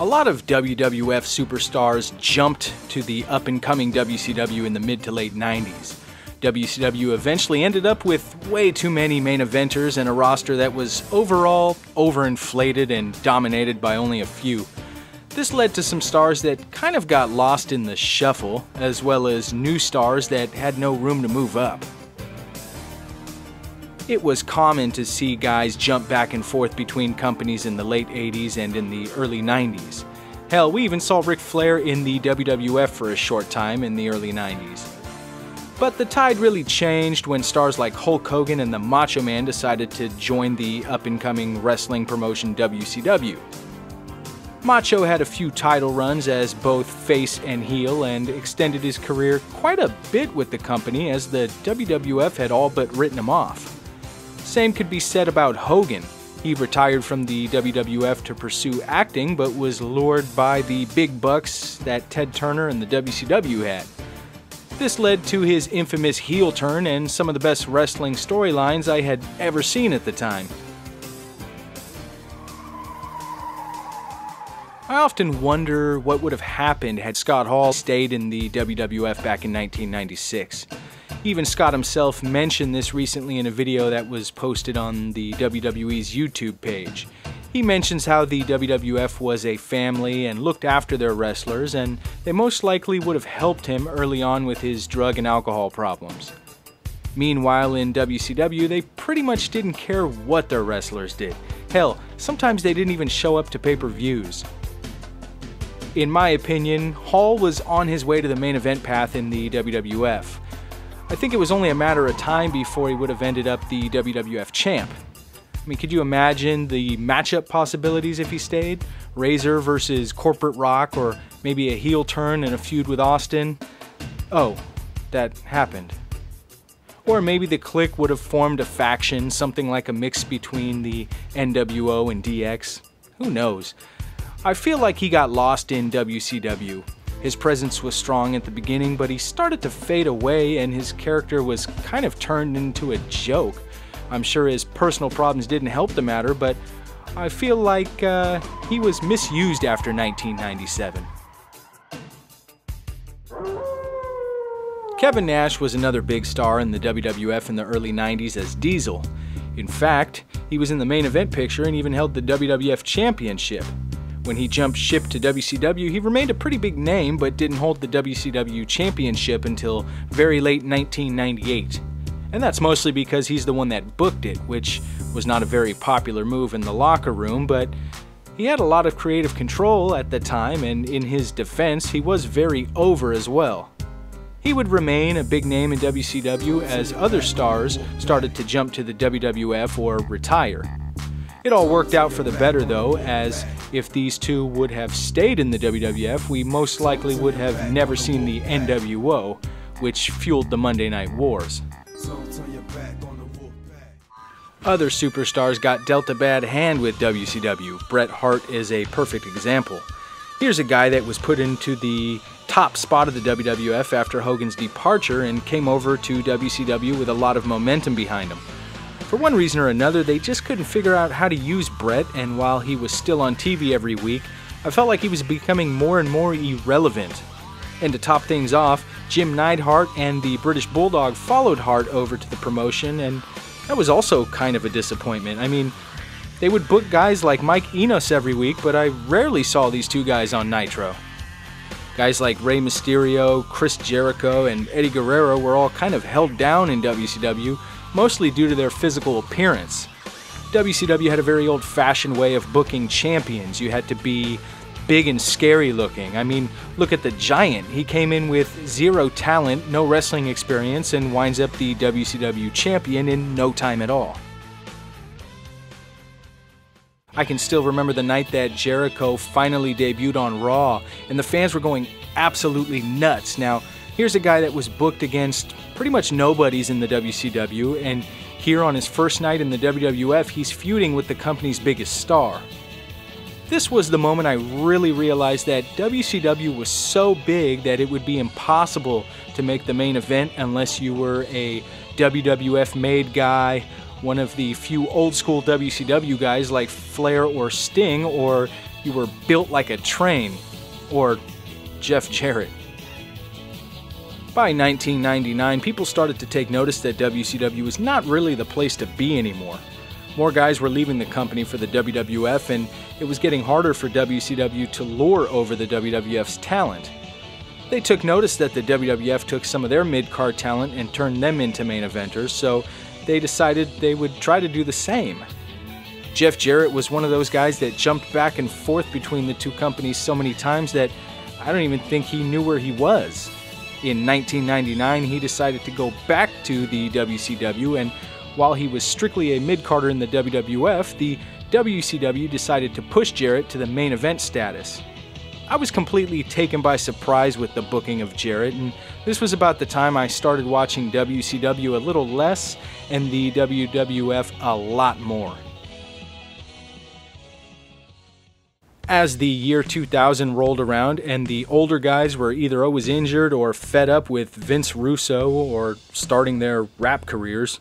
A lot of WWF superstars jumped to the up-and-coming WCW in the mid to late 90s. WCW eventually ended up with way too many main eventers and a roster that was overall overinflated and dominated by only a few. This led to some stars that kind of got lost in the shuffle, as well as new stars that had no room to move up. It was common to see guys jump back and forth between companies in the late 80s and in the early 90s. Hell, we even saw Ric Flair in the WWF for a short time in the early 90s. But the tide really changed when stars like Hulk Hogan and the Macho Man decided to join the up-and-coming wrestling promotion WCW. Macho had a few title runs as both face and heel and extended his career quite a bit with the company, as the WWF had all but written him off. Same could be said about Hogan. He retired from the WWF to pursue acting, but was lured by the big bucks that Ted Turner and the WCW had. This led to his infamous heel turn and some of the best wrestling storylines I had ever seen at the time. I often wonder what would have happened had Scott Hall stayed in the WWF back in 1996. Even Scott himself mentioned this recently in a video that was posted on the WWE's YouTube page. He mentions how the WWF was a family and looked after their wrestlers, and they most likely would have helped him early on with his drug and alcohol problems. Meanwhile, in WCW, they pretty much didn't care what their wrestlers did. Hell, sometimes they didn't even show up to pay-per-views. In my opinion, Hall was on his way to the main event path in the WWF. I think it was only a matter of time before he would have ended up the WWF champ. I mean, could you imagine the matchup possibilities if he stayed? Razor versus Corporate Rock, or maybe a heel turn and a feud with Austin? Oh, that happened. Or maybe the Clique would have formed a faction, something like a mix between the NWO and DX. Who knows? I feel like he got lost in WCW. His presence was strong at the beginning, but he started to fade away and his character was kind of turned into a joke. I'm sure his personal problems didn't help the matter, but I feel like he was misused after 1997. Kevin Nash was another big star in the WWF in the early 90s as Diesel. In fact, he was in the main event picture and even held the WWF Championship. When he jumped ship to WCW, he remained a pretty big name, but didn't hold the WCW Championship until very late 1998. And that's mostly because he's the one that booked it, which was not a very popular move in the locker room, but he had a lot of creative control at the time, and in his defense, he was very over as well. He would remain a big name in WCW as other stars started to jump to the WWF or retire. It all worked out for the better though, as if these two would have stayed in the WWF, we most likely would have never seen the NWO, which fueled the Monday Night Wars. Other superstars got dealt a bad hand with WCW. Bret Hart is a perfect example. Here's a guy that was put into the top spot of the WWF after Hogan's departure and came over to WCW with a lot of momentum behind him. For one reason or another, they just couldn't figure out how to use Bret, and while he was still on TV every week, I felt like he was becoming more and more irrelevant. And to top things off, Jim Neidhart and the British Bulldog followed Hart over to the promotion, and that was also kind of a disappointment. I mean, they would book guys like Mike Enos every week, but I rarely saw these two guys on Nitro. Guys like Rey Mysterio, Chris Jericho, and Eddie Guerrero were all kind of held down in WCW, mostly due to their physical appearance. WCW had a very old-fashioned way of booking champions. You had to be big and scary looking. I mean, look at the Giant. He came in with zero talent, no wrestling experience, and winds up the WCW champion in no time at all. I can still remember the night that Jericho finally debuted on Raw, and the fans were going absolutely nuts. Now, here's a guy that was booked against pretty much nobodies in the WCW, and here on his first night in the WWF, he's feuding with the company's biggest star. This was the moment I really realized that WCW was so big that it would be impossible to make the main event unless you were a WWF-made guy, one of the few old-school WCW guys like Flair or Sting, or you were built like a train, or Jeff Jarrett. By 1999, people started to take notice that WCW was not really the place to be anymore. More guys were leaving the company for the WWF, and it was getting harder for WCW to lure over the WWF's talent. They took notice that the WWF took some of their mid-card talent and turned them into main eventers, so they decided they would try to do the same. Jeff Jarrett was one of those guys that jumped back and forth between the two companies so many times that I don't even think he knew where he was. In 1999, he decided to go back to the WCW, and while he was strictly a mid-carder in the WWF, the WCW decided to push Jarrett to the main event status. I was completely taken by surprise with the booking of Jarrett, and this was about the time I started watching WCW a little less and the WWF a lot more. As the year 2000 rolled around and the older guys were either always injured or fed up with Vince Russo or starting their rap careers,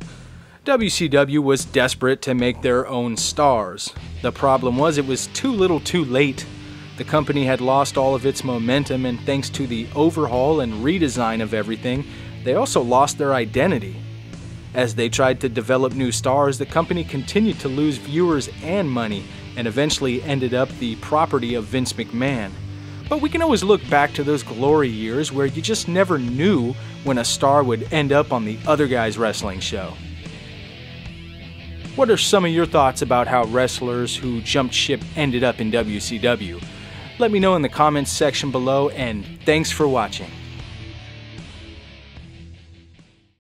WCW was desperate to make their own stars. The problem was it was too little too late. The company had lost all of its momentum, and thanks to the overhaul and redesign of everything, they also lost their identity. As they tried to develop new stars, the company continued to lose viewers and money, and eventually ended up the property of Vince McMahon. But we can always look back to those glory years where you just never knew when a star would end up on the other guy's wrestling show. What are some of your thoughts about how wrestlers who jumped ship ended up in WCW? Let me know in the comments section below, and thanks for watching.